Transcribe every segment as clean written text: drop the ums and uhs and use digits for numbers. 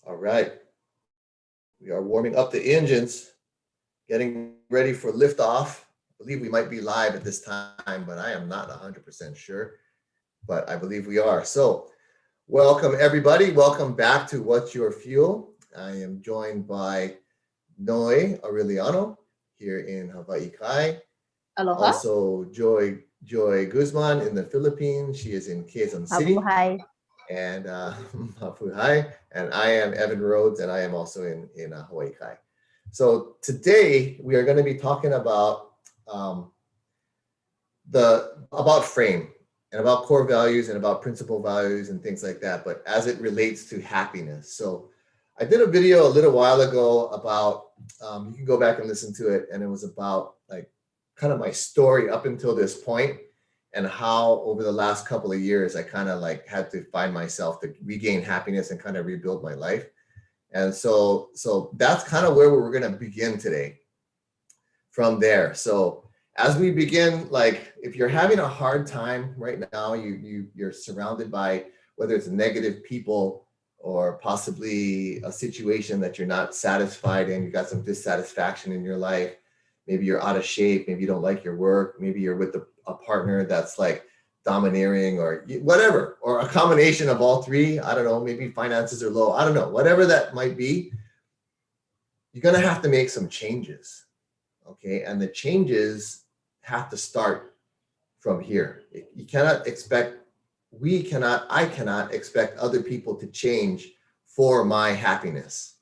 All right. We are warming up the engines, getting ready for liftoff. I believe we might be live at this time, but I am not 100% sure, but I believe we are. So welcome everybody. Welcome back to What's Your Fuel. I am joined by Noe Aureliano here in Hawaii Kai. Aloha. Also Joy Guzman in the Philippines. She is in Quezon City. Mabuhay. And Mabuhay. And I am Evan Rhodes, and I am also in Hawaii Kai. So today we are going to be talking about frame and about core values and about principal values and things like that, but as it relates to happiness. So I did a video a little while ago about, you can go back and listen to it, and it was about like kind of my story up until this point and how over the last couple of years I kind of like had to find myself to regain happiness and kind of rebuild my life. And so that's kind of where we're going to begin today from there. So as we begin, like if you're having a hard time right now, you're surrounded by whether it's negative people or possibly a situation that you're not satisfied in, you got some dissatisfaction in your life, maybe you're out of shape, maybe you don't like your work, maybe you're with a partner that's like domineering or whatever, or a combination of all three. I don't know, maybe finances are low. I don't know, whatever that might be, you're going to have to make some changes. Okay. And the changes have to start from here. You cannot expect, I cannot expect other people to change for my happiness.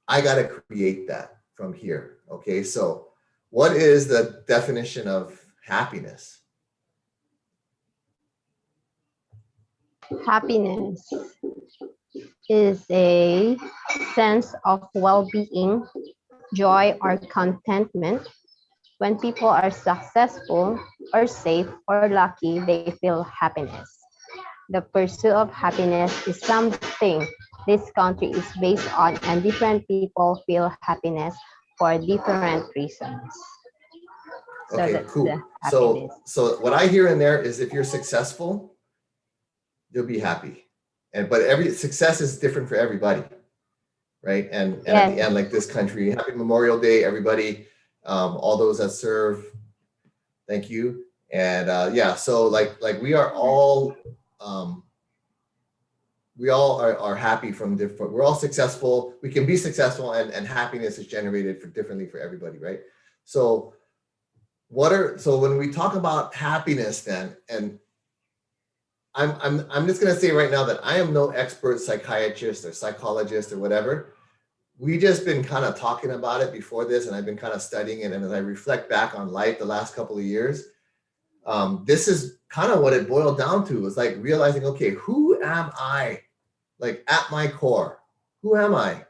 I got to create that from here. Okay. So what is the definition of happiness? Happiness is a sense of well-being, joy, or contentment. When people are successful or safe or lucky, they feel happiness. The pursuit of happiness is something this country is based on, and different people feel happiness for different reasons. Okay, cool. So what I hear in there is if you're successful, you'll be happy. But every success is different for everybody, right? And yes. At the end, like this country, happy Memorial Day, everybody, all those that serve, thank you. And yeah, so like we are all, are happy from different, we're all successful. We can be successful, and happiness is generated differently for everybody, right? So when we talk about happiness then, and I'm just going to say right now that I am no expert psychiatrist or psychologist or whatever. We just been kind of talking about it before this, and I've been kind of studying it. And as I reflect back on life the last couple of years, this is kind of what it boiled down to, was like realizing, okay, who am I? Like at my core, who am I?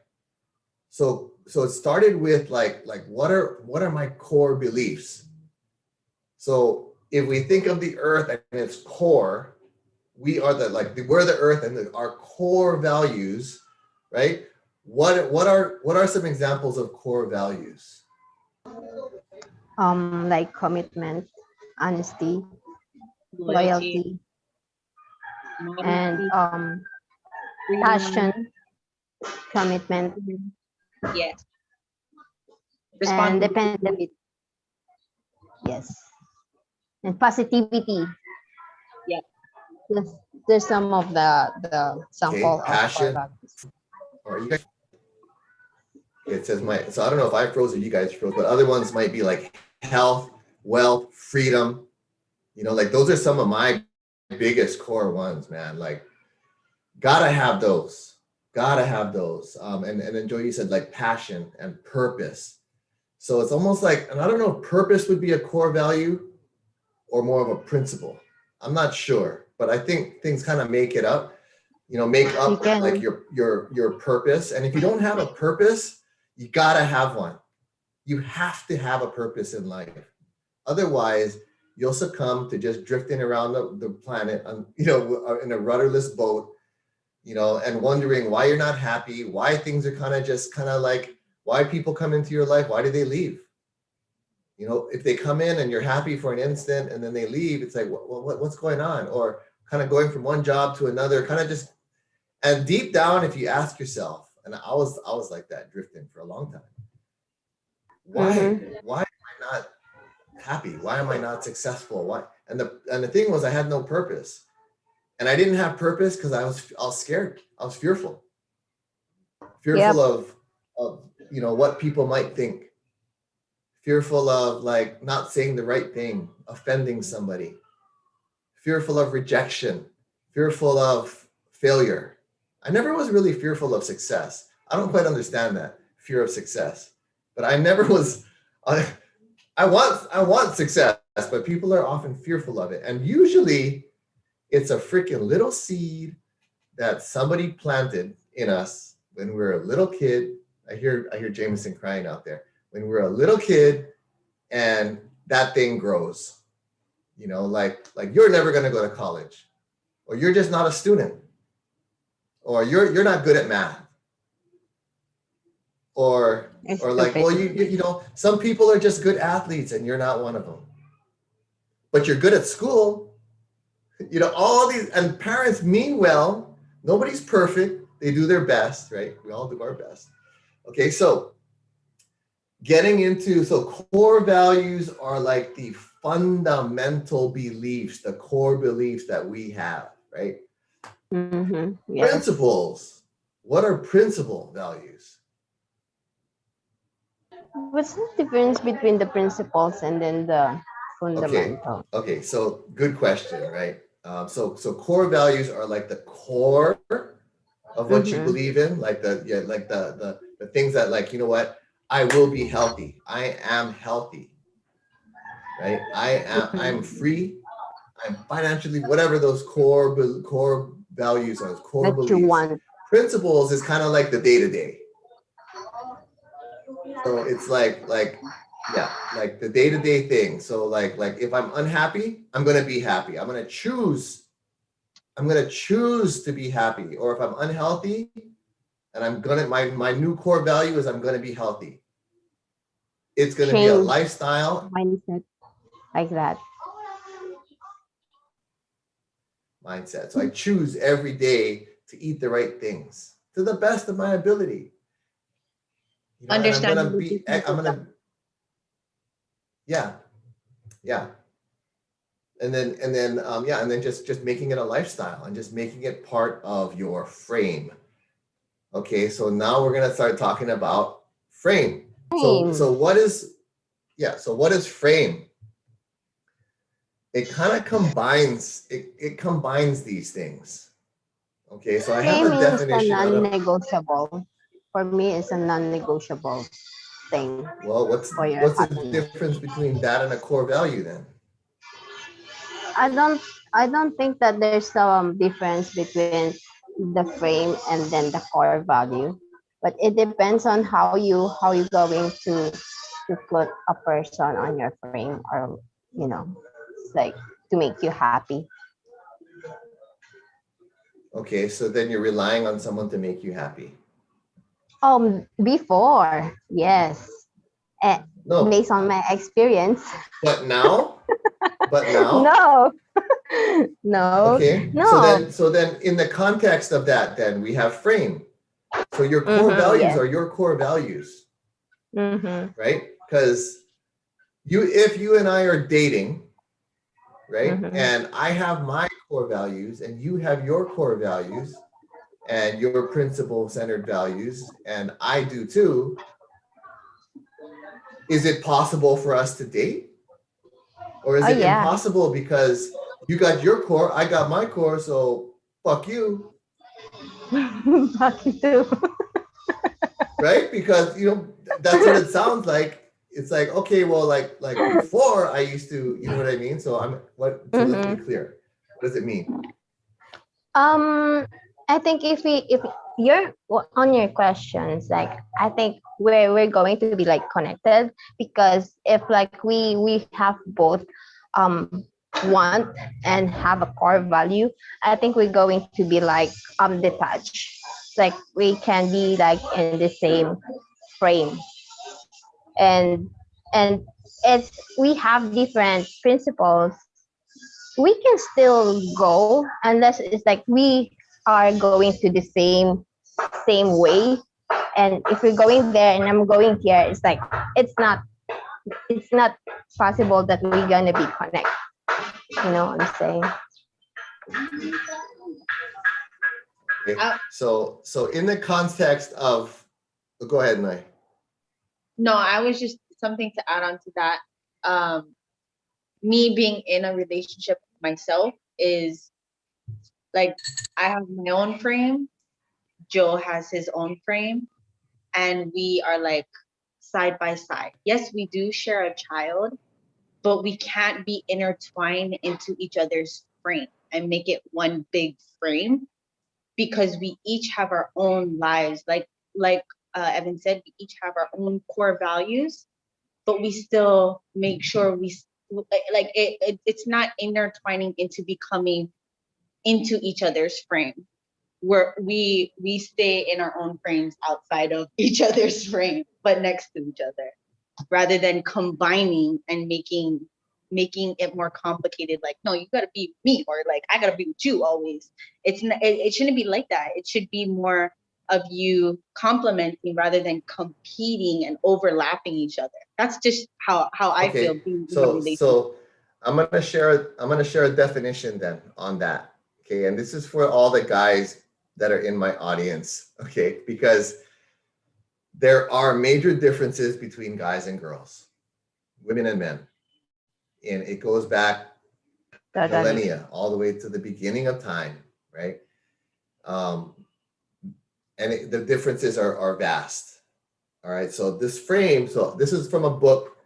So it started with like what are my core beliefs? So if we think of the earth and its core, we're the earth, and our core values, right? What are some examples of core values? Like commitment, honesty, loyalty, and passion, commitment, yes, and dependability, yes, and positivity. Yeah. There's some of the sample of passion. Or you guys, it says so I don't know if I froze or you guys froze, but other ones might be like health, wealth, freedom. You know, like those are some of my biggest core ones, man. Like, gotta have those. And then Joy, you said like passion and purpose. So it's almost like, and I don't know if purpose would be a core value or more of a principle. I'm not sure, but I think things kind of make it up. You know, make up like your purpose. And if you don't have a purpose, you gotta have one. You have to have a purpose in life. Otherwise, you'll succumb to just drifting around the planet, you know, in a rudderless boat, you know, and wondering why you're not happy, why things are kind of like, why people come into your life, why do they leave? You know, if they come in and you're happy for an instant and then they leave, it's like, what's going on? Or kind of going from one job to another, kind of just. And deep down, if you ask yourself, and I was like that, drifting for a long time. Why am I not happy? Why am I not successful? Why? And the thing was, I had no purpose, and I didn't have purpose because I was scared. I was fearful Yep. of what people might think, fearful of like not saying the right thing, offending somebody, fearful of rejection, fearful of failure. I never was really fearful of success. I don't quite understand that fear of success, but I never was. I want success, but people are often fearful of it, and usually it's a freaking little seed that somebody planted in us when we were a little kid. I hear Jameson crying out there. When we're a little kid, and that thing grows. Like you're never going to go to college, or you're just not a student, or you're not good at math, or like, well, some people are just good athletes and you're not one of them, but you're good at school. All these, and parents mean well. Nobody's perfect. They do their best, right? We all do our best. Okay, so core values are like the fundamental beliefs, the core beliefs that we have, right? Yes. Principles. What are principle values? What's the difference between the principles and then the fundamental? Okay. So good question, right? So core values are like the core of what you believe in, like the things that, like, you know what? I will be healthy. I am healthy, right? I'm free. I'm financially, whatever those core values are, those core That beliefs. you want. Principles is kind of like the day-to-day. So it's like the day-to-day thing. So like if I'm unhappy, I'm gonna be happy. I'm gonna choose to be happy. Or if I'm unhealthy, and my new core value is I'm gonna be healthy. It's gonna be a lifestyle mindset, like that. Mindset. So I choose every day to eat the right things to the best of my ability. Understand. Yeah. And then just making it a lifestyle and just making it part of your frame. Okay, so now we're gonna start talking about frame. So what is frame? It kind of combines these things. Okay, so I have a definition. Frame is a non-negotiable. For me, it's a non-negotiable thing. Well, what's the difference between that and a core value then? I don't think that there's a difference between the frame and then the core value, but it depends on how you going to put a person on your frame, or like to make you happy. Okay, so then you're relying on someone to make you happy. Before, yes. No. Based on my experience. But now? No. No. Okay. No. So then in the context of that, then we have frame. So your core values are your core values. Right? Because if you and I are dating, right? And I have my core values and you have your core values and your principle-centered values, and I do too. Is it possible for us to date? Or is it impossible because you got your core, I got my core, so fuck you. Fuck you too. Right? Because that's what it sounds like. It's like, okay, well, like before I used to, you know what I mean? So let's be clear. What does it mean? I think if you're on your questions, like I think we're going to be like connected, because if like we have both want and have a core value, I think we're going to be like detached. Like we can be like in the same frame, and it's we have different principles. We can still go unless it's like we are going to the same way. And if we're going there and I'm going here, it's like it's not possible that we're gonna be connected. You know what I'm saying? Okay. Uh, So in the context of, go ahead, Nay. No, I was just something to add on to that. Me being in a relationship myself is like I have my own frame. Joe has his own frame, and we are like side by side. Yes, we do share a child, but we can't be intertwined into each other's frame and make it one big frame because we each have our own lives. Like Evan said, we each have our own core values, but we still make sure it's not intertwining into becoming into each other's frame. We stay in our own frames outside of each other's frame, but next to each other, rather than combining and making it more complicated. Like, no, you gotta be me, or like I gotta be with you always. It shouldn't be like that. It should be more of you complementing rather than competing and overlapping each other. That's just how I feel being in a relationship. So I'm gonna share a definition then on that. Okay, and this is for all the guys that are in my audience. Okay, because there are major differences between guys and girls, women and men, and it goes back millennia all the way to the beginning of time, right? The differences are vast. All right, so this is from a book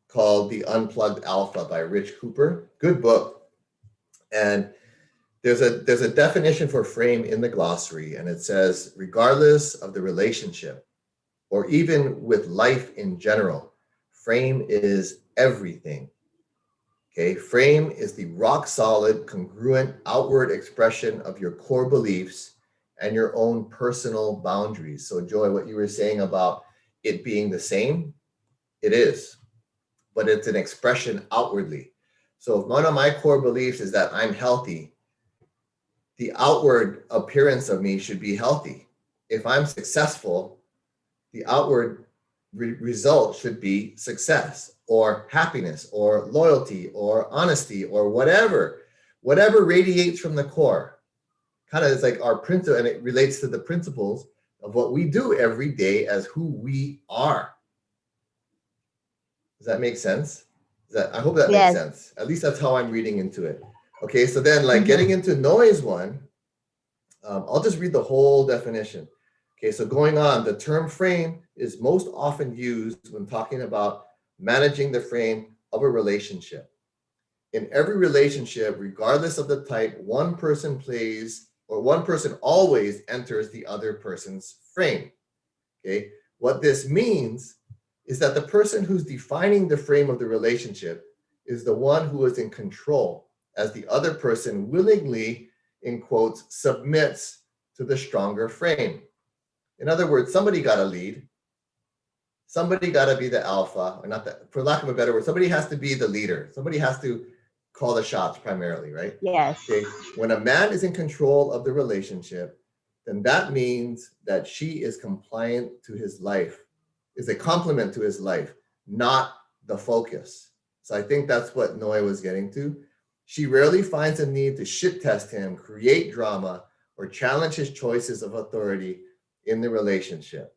called The Unplugged Alpha by Rich Cooper. Good book. And there's a definition for frame in the glossary, and it says, regardless of the relationship or even with life in general, frame is everything. Okay, frame is the rock solid, congruent outward expression of your core beliefs and your own personal boundaries. So Joy, what you were saying about it being the same, it is, but it's an expression outwardly. So if one of my core beliefs is that I'm healthy, the outward appearance of me should be healthy. If I'm successful, the outward result should be success or happiness or loyalty or honesty or whatever radiates from the core. Kind of is like our principle, and it relates to the principles of what we do every day as who we are. Does that make sense? I hope that makes sense. At least that's how I'm reading into it. Okay, so then like getting into noise one, I'll just read the whole definition. Okay, so going on, the term frame is most often used when talking about managing the frame of a relationship. In every relationship, regardless of the type, one person always enters the other person's frame. Okay, what this means is that the person who's defining the frame of the relationship is the one who is in control, as the other person willingly, in quotes, submits to the stronger frame. In other words, somebody got to lead. Somebody got to be the alpha, or not that, for lack of a better word, somebody has to be the leader. Somebody has to call the shots primarily, right? Yes. Okay. When a man is in control of the relationship, then that means that she is compliant to his life, is a complement to his life, not the focus. So I think that's what Noe was getting to. She rarely finds a need to shit test him, create drama, or challenge his choices of authority in the relationship.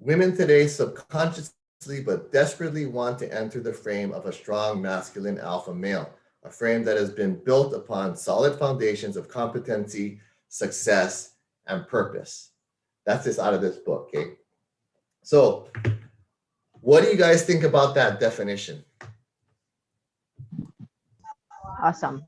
Women today subconsciously but desperately want to enter the frame of a strong masculine alpha male, a frame that has been built upon solid foundations of competency, success, and purpose. That's just out of this book, okay? So what do you guys think about that definition? Awesome.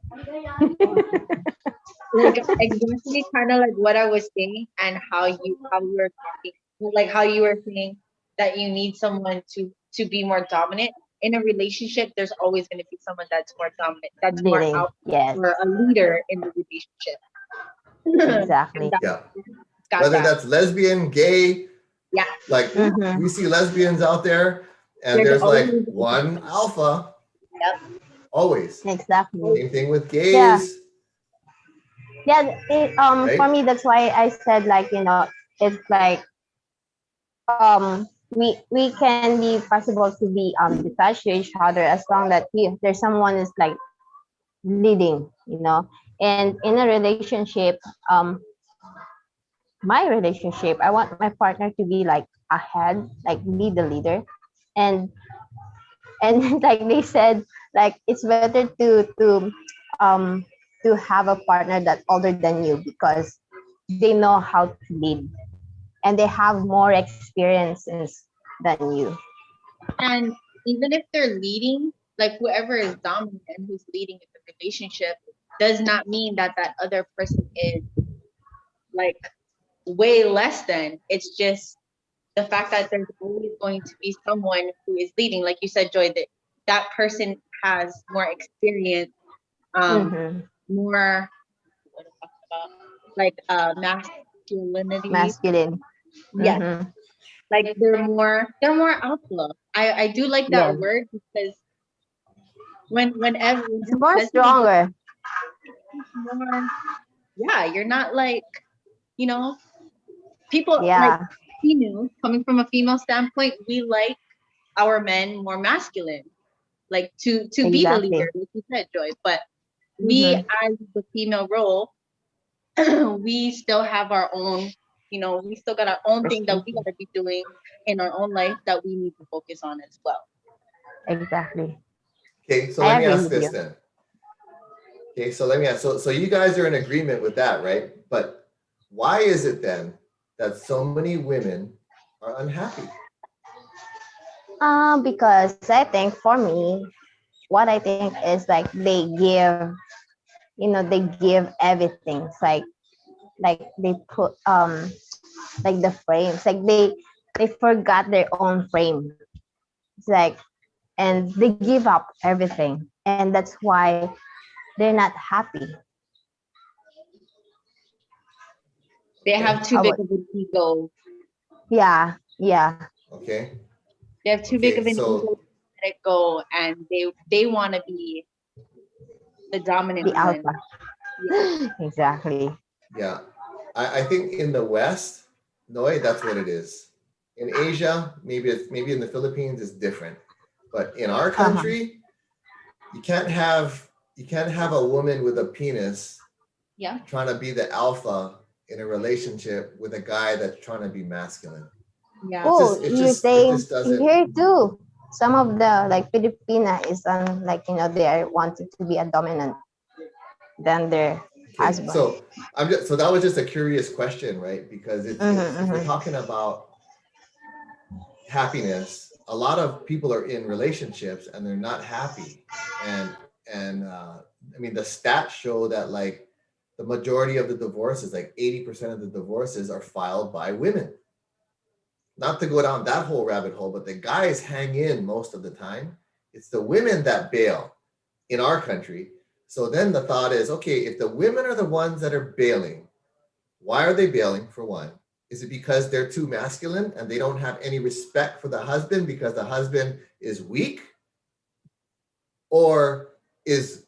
Like exactly kind of like what I was saying, and how you were talking, like how you were saying that you need someone to be more dominant in a relationship. There's always going to be someone that's more dominant, that's more out, or a leader in the relationship. Exactly. Yeah. Whether that's lesbian, gay, yeah, like we see lesbians out there, and there's like one alpha. Yep. Always. Exactly. Same thing with gays. Yeah. Yeah, for right? me, that's why I said, like, it's like, we can be possible to be detached to each other as long that there's someone is like leading, and in a relationship, my relationship, I want my partner to be like ahead, like be the leader, and like they said, like it's better um to have a partner that's older than you, because they know how to lead and they have more experiences than you. And even if they're leading, like whoever is dominant and who's leading in the relationship does not mean that that other person is like way less than. It's just the fact that there's always going to be someone who is leading. Like you said, Joy, that that person has more experience, um, Mm-hmm. more what am I talking about? Like masculinity. Masculine. Yes. Mm-hmm. Like they're more outlook. I do like Yes, that word because when it's him more says it, it just stronger. it's more, yeah, you're not like, you know, people like Yeah, females, coming from a female standpoint, we like our men more masculine, like to be the exactly. leader, like you said, Joy. But we Mm-hmm. as the female role, we still have our own, we still got our own thing that we gotta be doing in our own life that we need to focus on as well. Exactly. Okay, so I let me agree ask with this you. then. Okay, so let me ask. So you guys are in agreement with that, right? But why is it then that so many women are unhappy? Because I think for me, what I think is like they give everything. It's like they put like the frames, like they forgot their own frame. It's like, and they give up everything, and that's why they're not happy. They have Okay, too How big about, of an ego. yeah, okay, They have too big okay. of an ego So to let it go, and they want to be the the dominant one. alpha. Yeah. Exactly. yeah, I think in the West, no, that's what it is. In Asia, maybe in the Philippines it's different, but in our Uh-huh. country, you can't have a woman with a penis Yeah. trying to be the alpha in a relationship with a guy that's trying to be masculine. Yeah. It's Oh, just, it's you're just, it saying just doesn't. here too. Some of the like Filipina is like they are wanted to be a dominant than their Okay, husband. so that was just a curious question, right? Because it's Mm-hmm, if we're mm-hmm. talking about happiness, a lot of people are in relationships and they're not happy, and I mean the stats show that like the majority of the divorces, like 80% of the divorces, are filed by women. Not to go down that whole rabbit hole, but the guys hang in most of the time. It's the women that bail in our country. So then the thought is, okay, if the women are the ones that are bailing, why are they bailing for one? Is it because they're too masculine and they don't have any respect for the husband because the husband is weak, or is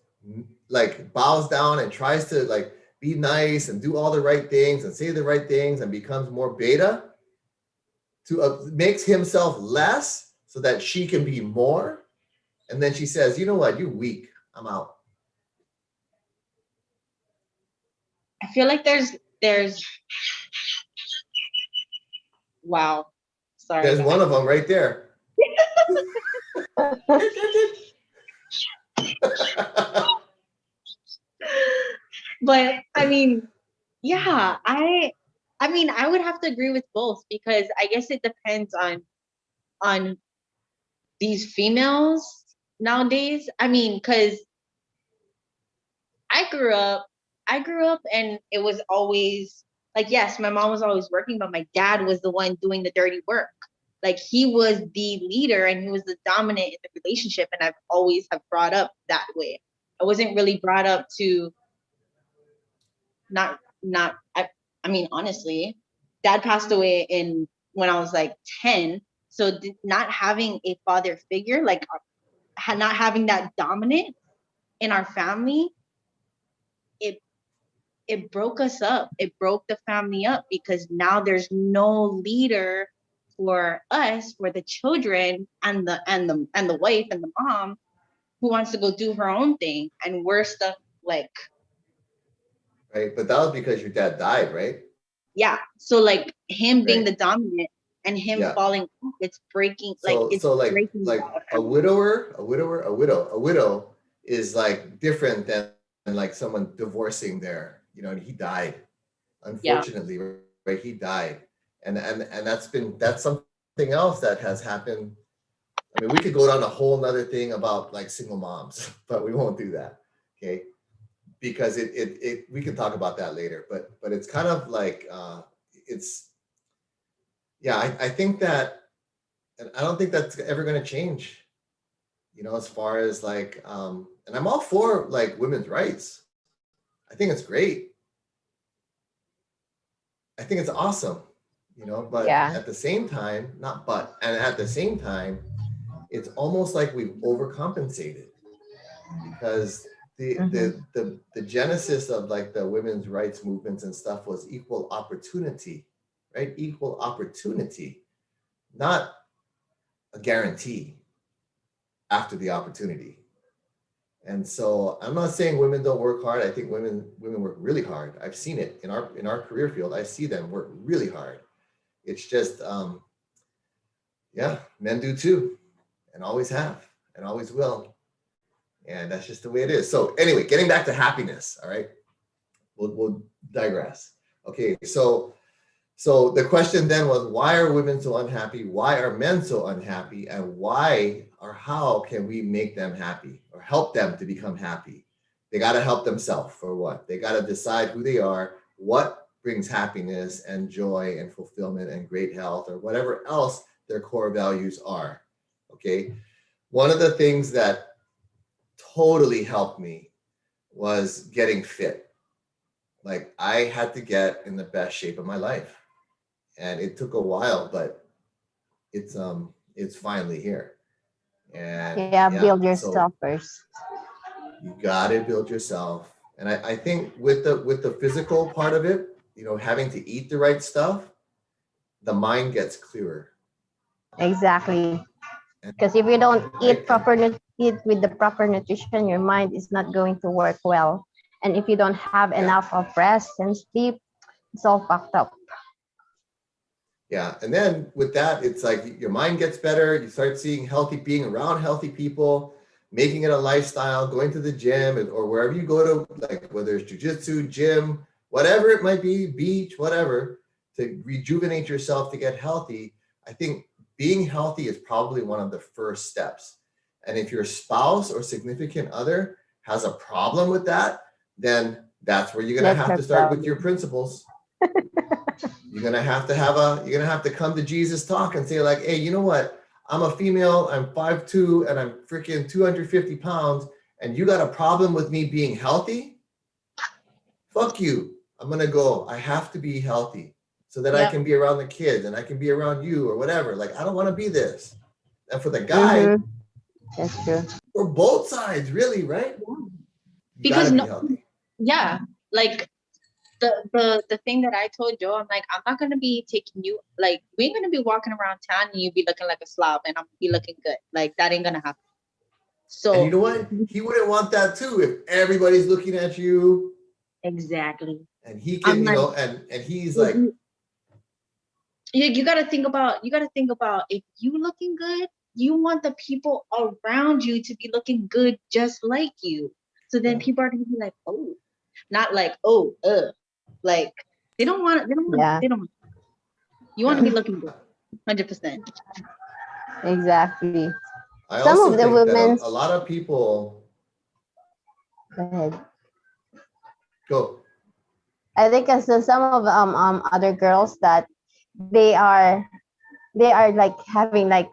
like bows down and tries to like be nice and do all the right things and say the right things and becomes more beta to makes himself less so that she can be more, and then she says, you know what, you're weak, I'm out. I feel like there's wow. Sorry There's guys. one of them right there. But I mean, yeah, I mean, I would have to agree with both because I guess it depends on these females nowadays. I mean, cuz I grew up and it was always like, yes, my mom was always working, but my dad was the one doing the dirty work. Like he was the leader and he was the dominant in the relationship. And I've always have brought up that way. I wasn't really brought up to not I mean, honestly, dad passed away in when I was like 10. So not having a father figure, like not having that dominant in our family, it it broke us up. It broke the family up because now there's no leader for us, for the children and the wife and the mom who wants to go do her own thing, and we're stuck like, right? But that was because your dad died, right? yeah. So like him being Right. the dominant and him Yeah. falling off, it's breaking, So it's breaking like the a family. widow is like different than like someone divorcing and he died. Yeah. Unfortunately, right? He died. And that's something else that has happened. I mean, we could go down a whole nother thing about like single moms, but we won't do that. Okay. Because we can talk about that later, but it's kind of like it's yeah, I think that, and I don't think that's ever going to change, as far as like and I'm all for like women's rights. I think it's great. I think it's awesome, but Yeah. at the same time, not but, and at the same time, it's almost like we've overcompensated because Mm-hmm. the genesis of like the women's rights movements and stuff was equal opportunity, right? Equal opportunity, not a guarantee after the opportunity. And so I'm not saying women don't work hard. I think women work really hard. I've seen it in our career field. I see them work really hard. It's just yeah, men do too, and always have, and always will. And that's just the way it is. So anyway, getting back to happiness. All right, we'll digress. Okay, so the question then was, why are women so unhappy? Why are men so unhappy? And why or how can we make them happy or help them to become happy? They got to help themselves for what? They got to decide who they are, what brings happiness and joy and fulfillment and great health or whatever else their core values are. Okay. One of the things that totally helped me was getting fit. Like I had to get in the best shape of my life. And it took a while, but it's finally here. And Yeah, yeah, build so yourself first. you gotta build yourself. And I think with the physical part of it, having to eat the right stuff, the mind gets clearer. Exactly. And Because if you don't right. eat with the proper nutrition, your mind is not going to work well. And if you don't have Yeah. enough of rest and sleep, it's all fucked up. Yeah. And then with that, it's like your mind gets better. You start being around healthy people, making it a lifestyle, going to the gym or wherever you go to, like whether it's jujitsu, gym, whatever it might be, beach, whatever, to rejuvenate yourself to get healthy. I think being healthy is probably one of the first steps. And if your spouse or significant other has a problem with that, then that's where you're going to That's have her to start with problem. your principles. You're gonna have to come to Jesus talk and say like, hey, you know what? I'm a female, I'm 5'2", and I'm freaking 250 pounds, and you got a problem with me being healthy? Fuck you. I'm gonna go. I have to be healthy so that I Yep. can be around the kids and I can be around you or whatever. Like, I don't want to be this. And for the guy, Mm-hmm. That's true. for both sides, really, right? You Because gotta be no, healthy. yeah, like the thing that I told Joe, I'm like, I'm not gonna be taking you, like, we ain't gonna be walking around town and you be looking like a slob and I'm be looking good. Like that ain't gonna happen. And you So know what? He wouldn't want that too if everybody's looking at you exactly. and he I'm can, like, and he's if like, you gotta think about if you looking good, you want the people around you to be looking good just like you. So then yeah. people are gonna be like, oh, not like, like Yeah, they don't, you want to Yeah. be looking good, 100%. exactly. I Some also of the think that women's, a lot of people go ahead. go, I think as some of other girls that they are they are like having like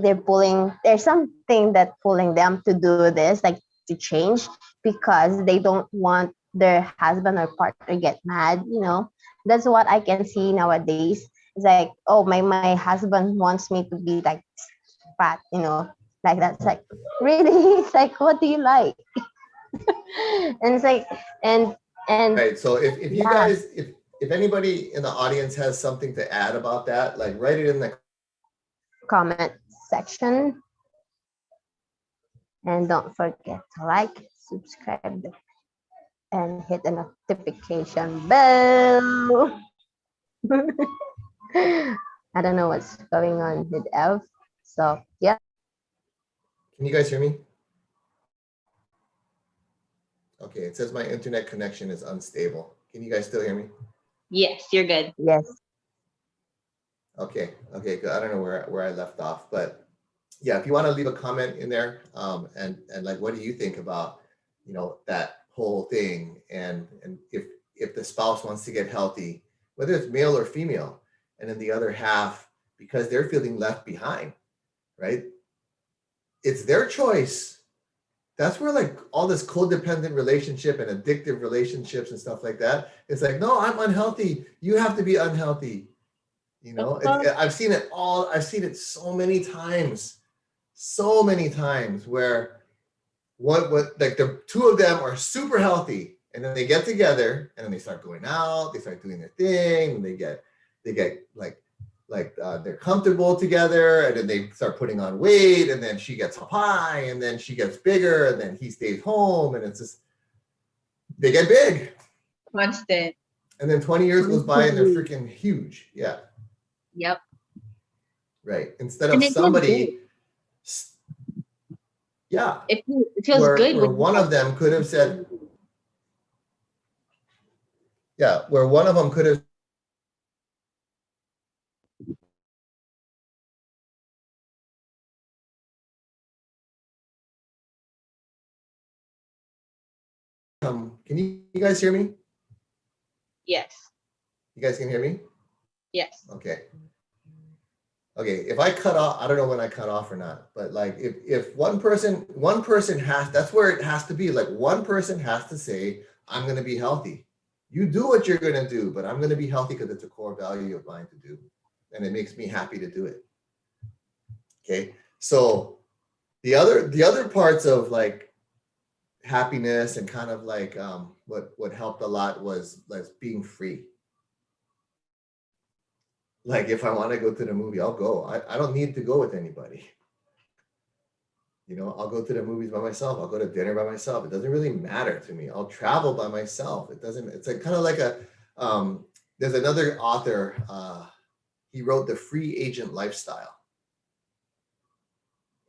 they're pulling, there's something that pulling them to do this, like to change, because they don't want their husband or partner get mad. That's what I can see nowadays. It's like, oh, my husband wants me to be like fat, like that's like, really? It's like, what do you like? And it's like, and And Right. So if you yeah, guys, if anybody in the audience has something to add about that, like write it in the comment section. And don't forget to like, subscribe, and hit the notification bell. I don't know what's going on with Elf. So yeah. Can you guys hear me? Okay, it says my internet connection is unstable. Can you guys still hear me? Yes, you're good. Yes. Okay, good. I don't know where I left off, but yeah, if you want to leave a comment in there, and like, what do you think about, that whole thing, and if the spouse wants to get healthy, whether it's male or female, and then the other half, because they're feeling left behind, right? It's their choice. That's where like all this codependent relationship and addictive relationships and stuff like that. It's like, no, I'm unhealthy. You have to be unhealthy. I've seen it all. I've seen it so many times where what like the two of them are super healthy, and then they get together and then they start going out, they start doing their thing, and they get they're comfortable together, and then they start putting on weight, and then she gets up high, and then she gets bigger, and then he stays home, and it's just they get big. Constant. And then 20 years goes by and they're freaking huge. Yeah. Yep. Right. Instead And of it feels somebody, yeah, It feels where good when one of them could have said, yeah, where one of them could have can you guys hear me? Yes. You guys can hear me? Yes. Okay. If I cut off, I don't know when I cut off or not, but like if one person has, that's where it has to be. Like one person has to say, I'm going to be healthy. You do what you're going to do, but I'm going to be healthy because it's a core value of mine to do. And it makes me happy to do it. Okay. So the other parts of like happiness and kind of like what helped a lot was like being free. Like if I want to go to the movie, I'll go. I don't need to go with anybody. I'll go to the movies by myself. I'll go to dinner by myself. It doesn't really matter to me. I'll travel by myself. It's like kind of like there's another author, he wrote The Free Agent Lifestyle.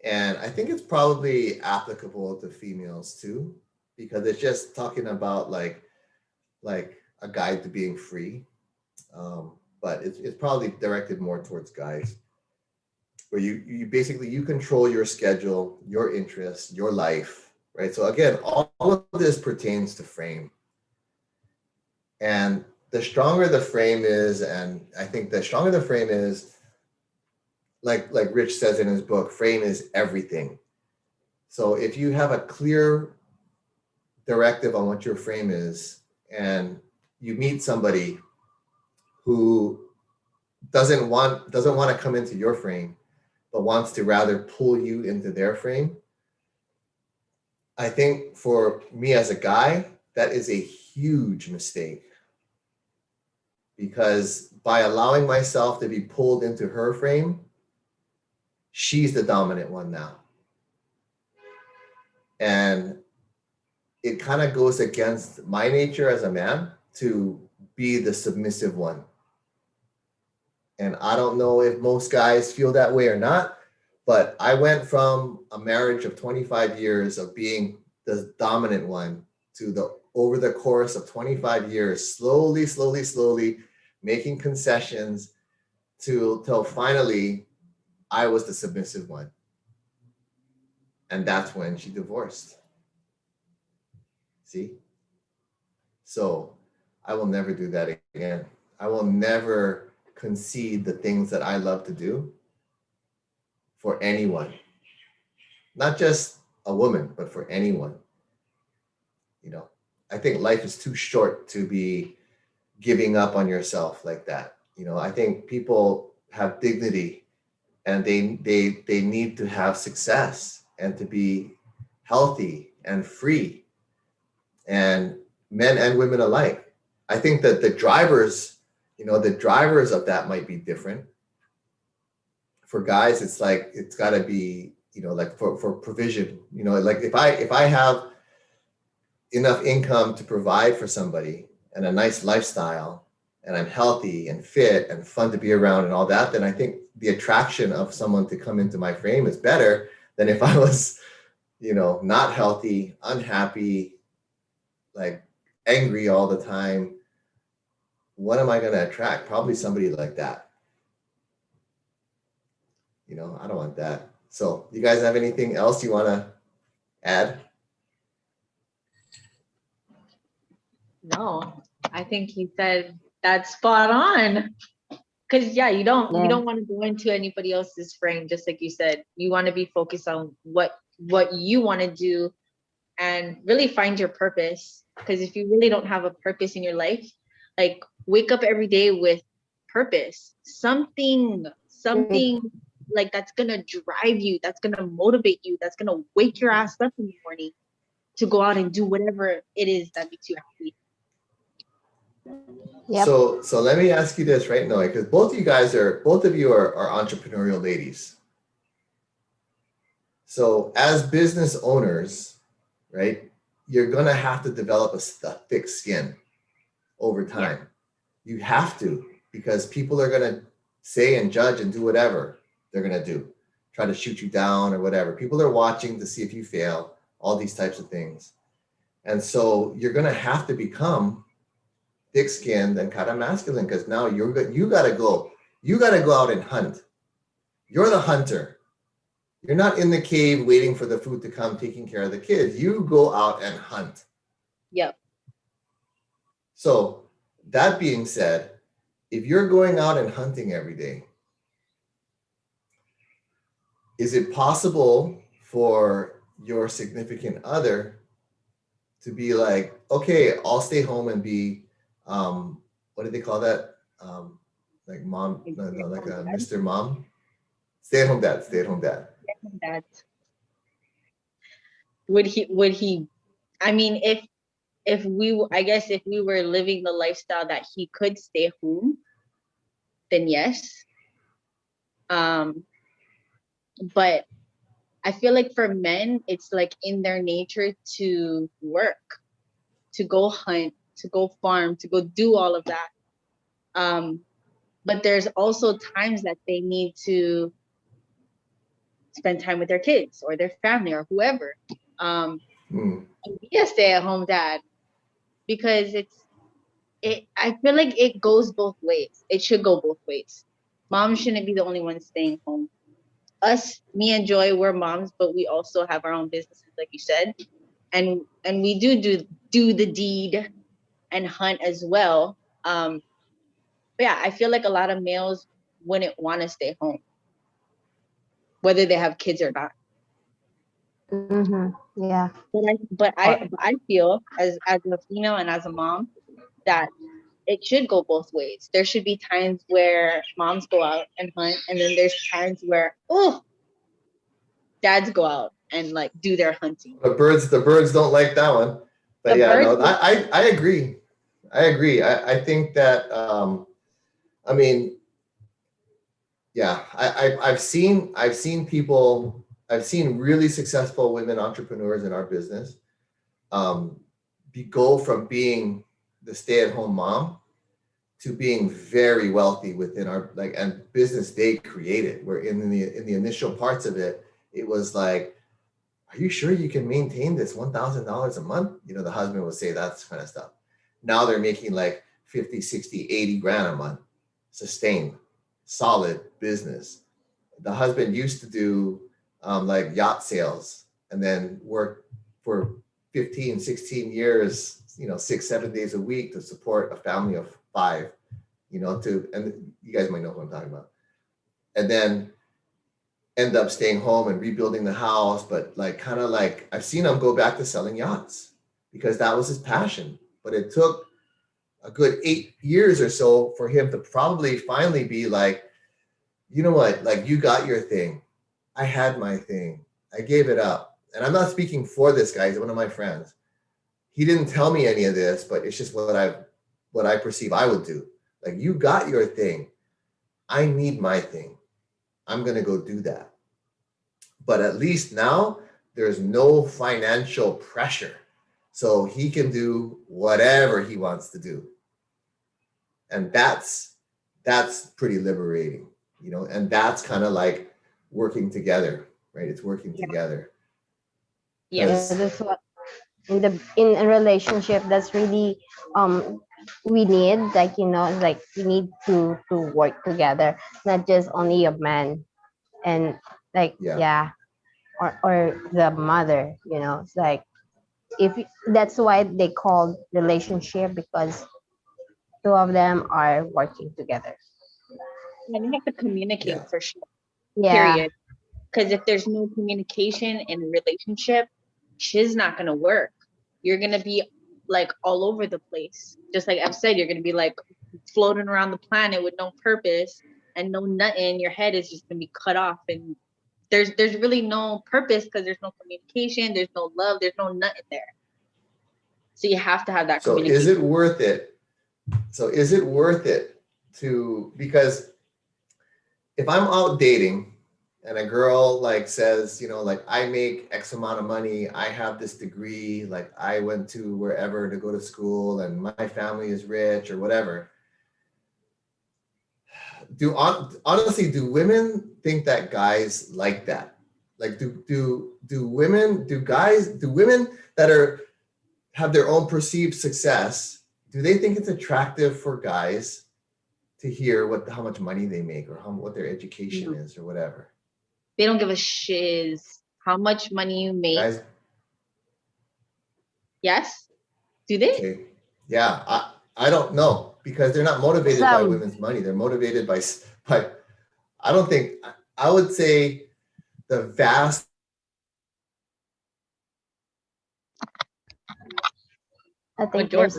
And I think it's probably applicable to females too, because it's just talking about like a guide to being free. But it's probably directed more towards guys, where you basically you control your schedule, your interests, your life, right? So again, all of this pertains to frame. And the stronger the frame is, and I think the stronger the frame is, like Rich says in his book, frame is everything. So if you have a clear directive on what your frame is, and you meet somebody who doesn't want to come into your frame, but wants to rather pull you into their frame, I think for me as a guy, that is a huge mistake. Because by allowing myself to be pulled into her frame, she's the dominant one now. And it kind of goes against my nature as a man to be the submissive one. And I don't know if most guys feel that way or not, but I went from a marriage of 25 years of being the dominant one to over the course of 25 years, slowly making concessions till finally I was the submissive one. And that's when she divorced. See? So I will never do that again. I will never concede the things that I love to do for anyone. Not just a woman, but for anyone. I think life is too short to be giving up on yourself like that. I think people have dignity, and they need to have success and to be healthy and free. And men and women alike. I think that the drivers, the drivers of that might be different. For guys, it's like, it's got to be, like for provision, like if I have enough income to provide for somebody and a nice lifestyle, and I'm healthy and fit and fun to be around and all that, then I think the attraction of someone to come into my frame is better than if I was, not healthy, unhappy, like angry all the time. What am I going to attract? Probably somebody like that. I don't want that. So you guys have anything else you want to add? No, I think he said that's spot on. Because yeah, you don't want to go into anybody else's frame, just like you said. You want to be focused on what you want to do and really find your purpose. Because if you really don't have a purpose in your life, like wake up every day with purpose, something like that's gonna drive you, that's gonna motivate you, that's gonna wake your ass up in the morning to go out and do whatever it is that makes you happy. Yep. So let me ask you this right now, because both of you are entrepreneurial ladies. So as business owners, right, you're gonna have to develop a thick skin over time. Yeah. You have to, because people are gonna say and judge and do whatever they're gonna do, try to shoot you down or whatever. People are watching to see if you fail, all these types of things. And so you're gonna have to become thick-skinned and kind of masculine, because now you gotta go out and hunt. You're the hunter. You're not in the cave waiting for the food to come, taking care of the kids. You go out and hunt. Yep. So that being said, if you're going out and hunting every day, is it possible for your significant other to be like, okay, I'll stay home and be, what do they call that? Like mom, like a Mr. Mom? Stay-at-home dad. Would he, I mean, if we were living the lifestyle that he could stay home, then yes. But I feel like for men, it's like in their nature to work, to go hunt, to go farm, to go do all of that. But there's also times that they need to spend time with their kids or their family or whoever. And be a stay-at-home dad, because I feel like it goes both ways. It should go both ways. Mom shouldn't be the only one staying home. Us, me and Joy, we're moms, but we also have our own businesses, like you said, and we do the deed and hunt as well. But yeah, I feel like a lot of males wouldn't want to stay home, whether they have kids or not. Mm-hmm. Yeah. But I feel as a female and as a mom that it should go both ways. There should be times where moms go out and hunt, and then there's times where dads go out and like do their hunting. The birds don't like that one. But I agree. I think that I mean, yeah, I've seen really successful women entrepreneurs in our business go from being the stay-at-home mom to being very wealthy within our and business they created. Where in the initial parts of it, it was like, are you sure you can maintain this $1,000 a month? The husband would say that kind of stuff. Now they're making like 50, 60, 80 grand a month, sustained, solid business. The husband used to do like yacht sales and then work for 15, 16 years, 6-7 days a week to support a family of 5, and you guys might know what I'm talking about. And then end up staying home and rebuilding the house, but I've seen him go back to selling yachts because that was his passion. But it took a good 8 years or so for him to probably finally be like, you know what, like, you got your thing. I had my thing. I gave it up. And I'm not speaking for this guy. He's one of my friends. he didn't tell me any of this, but it's just what I perceive I would do. Like, you got your thing. I need my thing. I'm going to go do that. But at least now there's no financial pressure. So he can do whatever he wants to do. And that's pretty liberating, you know, and that's kind of like working together, right? It's working together. Yeah, 'Cause- that's what in a relationship, that's really we need, like, you know, like we need to work together, not just only a man and like Yeah. yeah, or the mother, you know. It's like if that's why they call relationship, because two of them are working together. And you have to communicate Yeah. for sure. Yeah. Period. Because if there's no communication in a relationship, shit's not gonna work. You're gonna be like all over the place. Just like I've said, you're gonna be like floating around the planet with no purpose and no nothing. Your head is just gonna be cut off, and there's really no purpose because there's no communication, there's no love, there's no nothing there. So you have to have that So communication. is it worth it? So is it worth it to, because if I'm out dating and a girl like says, you know, like, I make X amount of money, I have this degree, like I went to wherever to go to school and my family is rich or whatever. Honestly, do women think that guys like that? Like, do women that have their own perceived success, do they think it's attractive for guys to hear how much money they make or what their education is or whatever? They don't give a shiz how much money you make. Guys, yes? Do they? okay. Yeah, I don't know, because they're not motivated by Some. women's money. They're motivated by I don't think, I would say the vast I think Majority.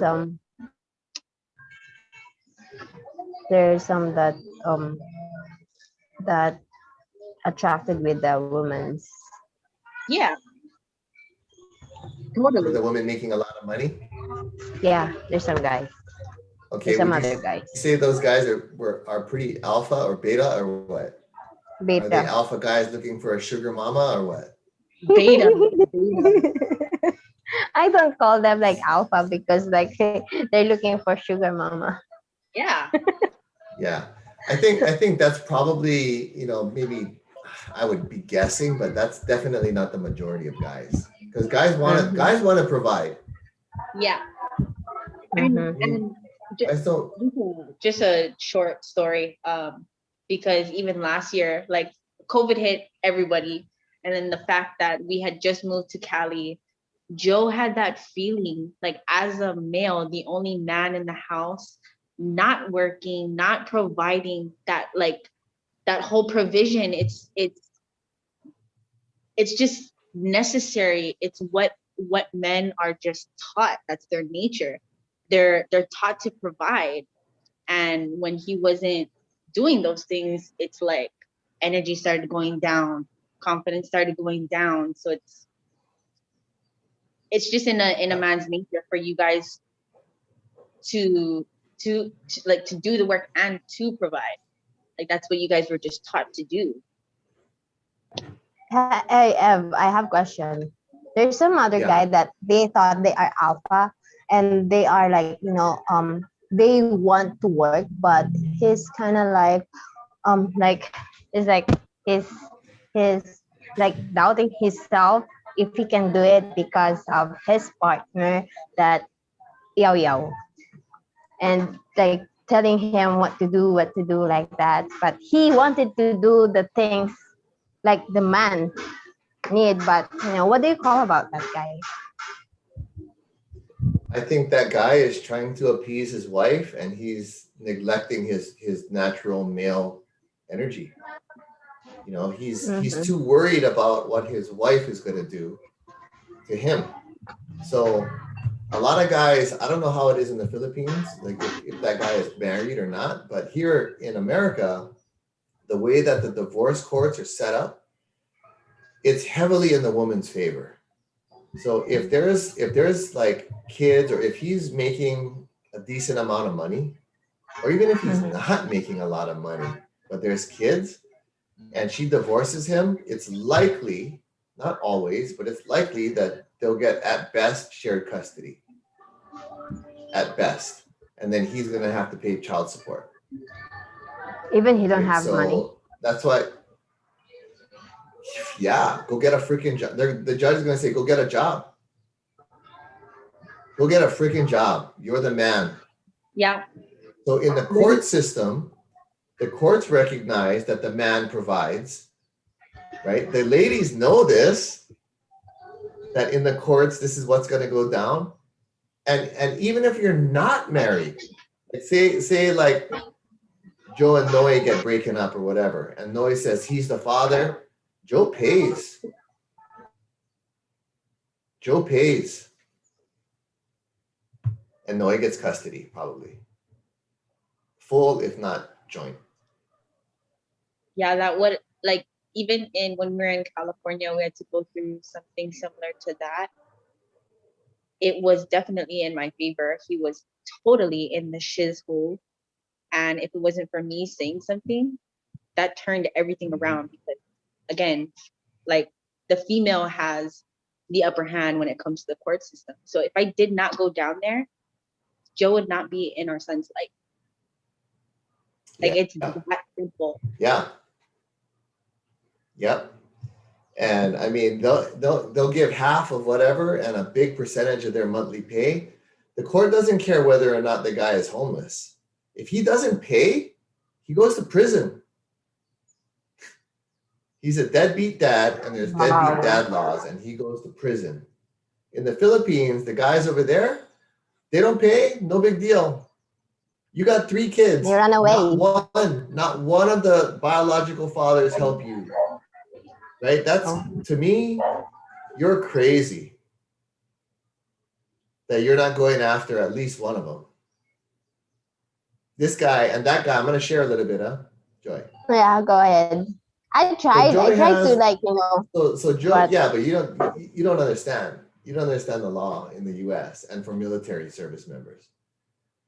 there's some that attracted with the women's. Yeah. for Totally. the woman making a lot of money. Yeah, there's some guys. Okay, There's some would you other guys. say those guys are pretty alpha or beta or what? Are they Beta. alpha guys looking for a sugar mama or what? Beta. I don't call them like alpha because like they're looking for sugar mama. Yeah. Yeah, I think that's probably, you know, maybe I would be guessing, but that's definitely not the majority of guys, because guys want to provide. Yeah. Mhm. And Guys don't. just a short story. Because even last year, like COVID hit everybody, and then the fact that we had just moved to Cali, Joe had that feeling like, as a male, the only man in the house, not working, not providing that, like that whole provision. It's just necessary. It's what men are just taught. That's their nature. They're taught to provide. And when he wasn't doing those things, it's like energy started going down, confidence started going down. So it's just in a man's nature for you guys to do the work and to provide. Like, that's what you guys were just taught to do. Hey, Ev, I have a question. There's some other guy that they thought they are alpha, and they are like, you know, they want to work, but he's kind of like it's like his like doubting himself if he can do it because of his partner that yo, and like telling him what to do like that, but he wanted to do the things like the man need. But you know, what do you call about that guy? I think that guy is trying to appease his wife, and he's neglecting his natural male energy. You know, he's too worried about what his wife is going to do to him. So a lot of guys, I don't know how it is in the Philippines, like if that guy is married or not, but here in America, the way that the divorce courts are set up, it's heavily in the woman's favor. So if there's like kids, or if he's making a decent amount of money, or even if he's not making a lot of money, but there's kids, and she divorces him, it's likely, not always, but it's likely that they'll get at best shared custody. At best. And then he's gonna have to pay child support. Even he don't Right? have money. So that's why, yeah, go get a freaking job. The judge is gonna say, go get a job. Go get a freaking job. You're the man. Yeah. So in the court system, the courts recognize that the man provides, right? The ladies know this, that in the courts, this is what's going to go down. And even if you're not married, like say like Joe and Noe get breaking up or whatever, and Noe says he's the father, Joe pays. Joe pays. And Noe gets custody, probably. Full, if not joint. Yeah, that would, like, even in when we were in California, we had to go through something similar to that. It was definitely in my favor. He was totally in the shiz hole. And if it wasn't for me saying something, that turned everything around, because again, like, the female has the upper hand when it comes to the court system. So if I did not go down there, Joe would not be in our son's life. Like, it's that simple. Yeah. Yep. And I mean, they'll give half of whatever and a big percentage of their monthly pay. The court doesn't care whether or not the guy is homeless. If he doesn't pay, he goes to prison. He's a deadbeat dad, and there's deadbeat dad laws, and he goes to prison. In the Philippines, the guys over there, they don't pay, no big deal. You got 3 kids. They run away. Not one of the biological fathers help you. Right? That's, to me, you're crazy that you're not going after at least one of them. This guy and that guy, I'm going to share a little bit, Joy. Yeah, go ahead. I tried to, like, So Joy, yeah, but you don't understand. You don't understand the law in the US and for military service members.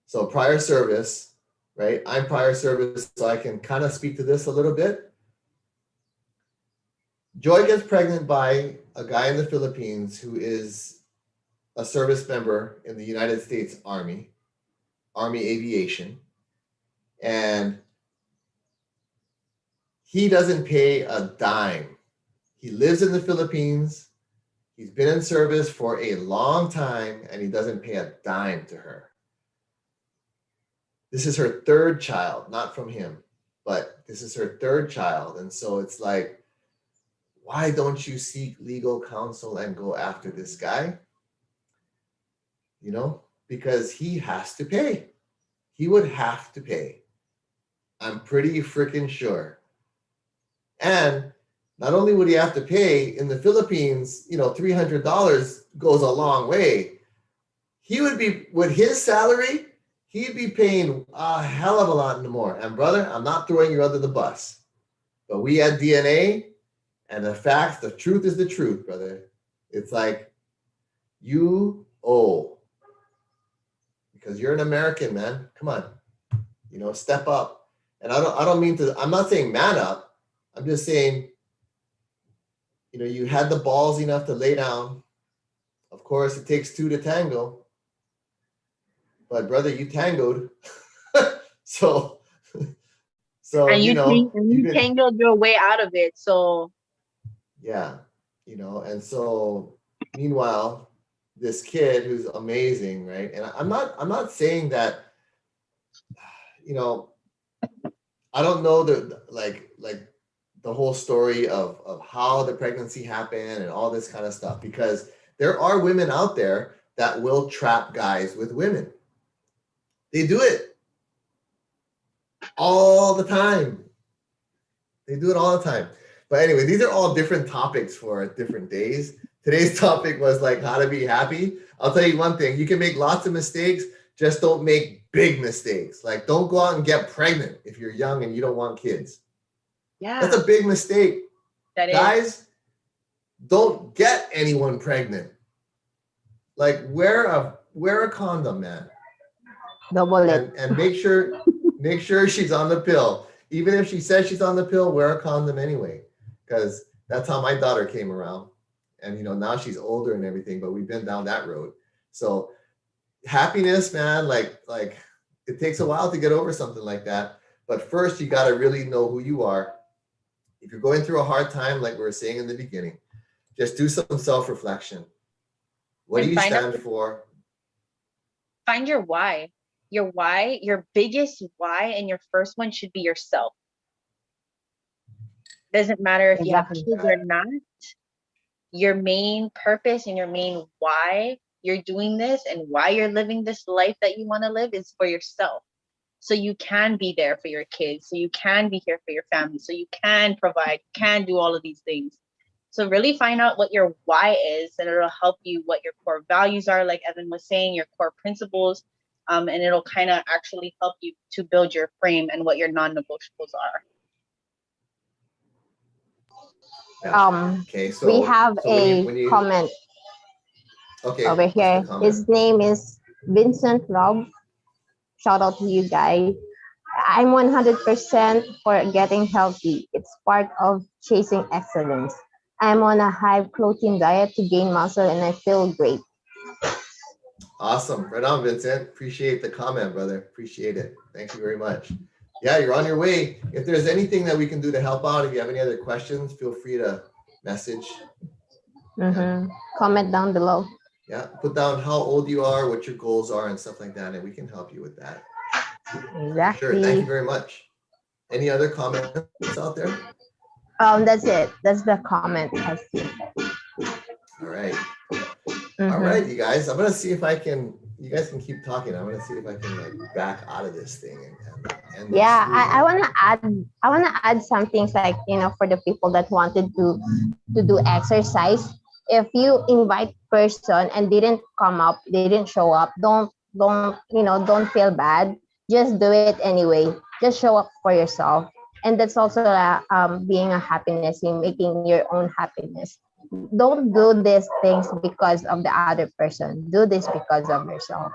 So prior service, right? I'm prior service, so I can kind of speak to this a little bit. Joy gets pregnant by a guy in the Philippines who is a service member in the United States Army Aviation, and he doesn't pay a dime. He lives in the Philippines. He's been in service for a long time, and he doesn't pay a dime to her. This is her 3rd child, not from him, but this is her 3rd child. And so it's like, why don't you seek legal counsel and go after this guy? You know, because he has to pay. He would have to pay. I'm pretty freaking sure. And not only would he have to pay, in the Philippines, you know, $300 goes a long way. He would be, with his salary, he'd be paying a hell of a lot more. And brother, I'm not throwing you under the bus, but we had DNA. And the truth is the truth, brother. It's like, you owe, because you're an American, man. Come on, you know, step up. And I don't mean to, I'm not saying man up. I'm just saying, you know, you had the balls enough to lay down. Of course, it takes 2 to tango. But brother, you tangoed. so And you know, you tangled your way out of it. So yeah, you know, and so meanwhile, this kid who's amazing, right? And I'm not saying that, you know, I don't know like the whole story of how the pregnancy happened and all this kind of stuff, because there are women out there that will trap guys with women. They do it all the time. They do it all the time. But anyway, these are all different topics for different days. Today's topic was like how to be happy. I'll tell you one thing, you can make lots of mistakes, just don't make big mistakes. Like, don't go out and get pregnant if you're young and you don't want kids. yeah, That's a big mistake. that is. Guys, don't get anyone pregnant. like wear a condom, man. Double it. And make sure she's on the pill. Even if she says she's on the pill, wear a condom anyway, because that's how my daughter came around. And now she's older and everything, but we've been down that road. So happiness, man, like it takes a while to get over something like that. But first, you got to really know who you are. If you're going through a hard time, like we were saying in the beginning, just do some self-reflection. What do you stand for? Find your why. Your why, your biggest why, and your first one should be yourself. Doesn't matter if you have kids or not. Your main purpose and your main why you're doing this and why you're living this life that you want to live is for yourself. So you can be there for your kids, so you can be here for your family, so you can provide, can do all of these things. So really find out what your why is, and it'll help you what your core values are, like Evan was saying, your core principles, and it'll kind of actually help you to build your frame and what your non-negotiables are. Yeah. Okay, so we have when you comment over here. His name is Vincent Love. Shout out to you guys. I'm 100% for getting healthy. It's part of chasing excellence. I'm on a high protein diet to gain muscle and I feel great. Awesome. Right on, Vincent. Appreciate the comment, brother. Appreciate it. Thank you very much. Yeah, you're on your way. If there's anything that we can do to help out, if you have any other questions, feel free to message. Yeah. Comment down below. Yeah, put down how old you are, what your goals are, and stuff like that, and we can help you with that. Exactly. Sure. Thank you very much. Any other comments out there? That's it. That's the comment. All right. All right, you guys. I'm gonna see if I can. You guys can keep talking. I'm gonna see if I can like back out of this thing and yeah, I wanna add some things like for the people that wanted to do exercise. If you invite person and didn't come up, they didn't show up, don't feel bad. Just do it anyway. Just show up for yourself, and that's also being a happiness in making your own happiness. Don't do these things because of the other person. Do this because of yourself.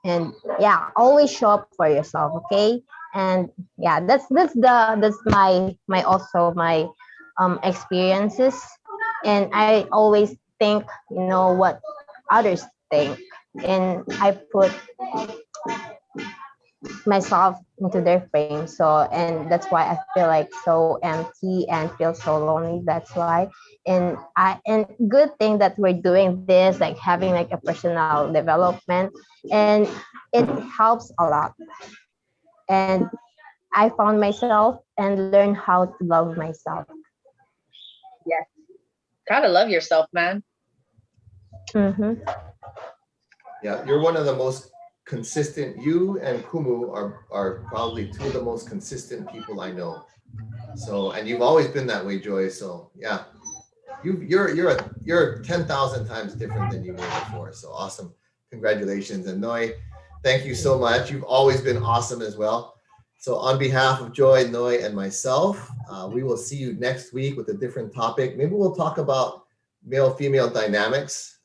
And yeah, always show up for yourself, okay? And yeah, that's my also my experiences. And I always think, what others think, and I put myself into their frame. So, and that's why I feel like so empty and feel so lonely. That's why. And good thing that we're doing this, like having like a personal development, and it helps a lot. And I found myself and learned how to love myself. Yes. Gotta love yourself, man. Mm-hmm. Yeah, you're one of the most consistent. You and Kumu are probably two of the most consistent people I know. So, and you've always been that way, Joy. So yeah, you're 10,000 times different than you were before. So awesome. Congratulations. And Noi, thank you so much. You've always been awesome as well. So on behalf of Joy, Noi, and myself, we will see you next week with a different topic. Maybe we'll talk about male-female dynamics,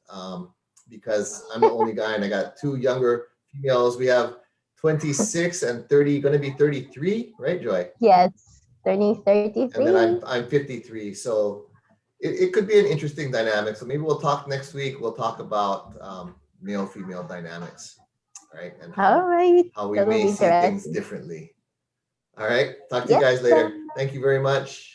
because I'm the only guy and I got two younger females. We have 26 and 30, going to be 33, right, Joy? Yes, 33. And then I'm 53. So it could be an interesting dynamic. So maybe we'll talk next week. We'll talk about male-female dynamics, right? And how we may see things differently. All right. Talk to you guys later. Thank you very much.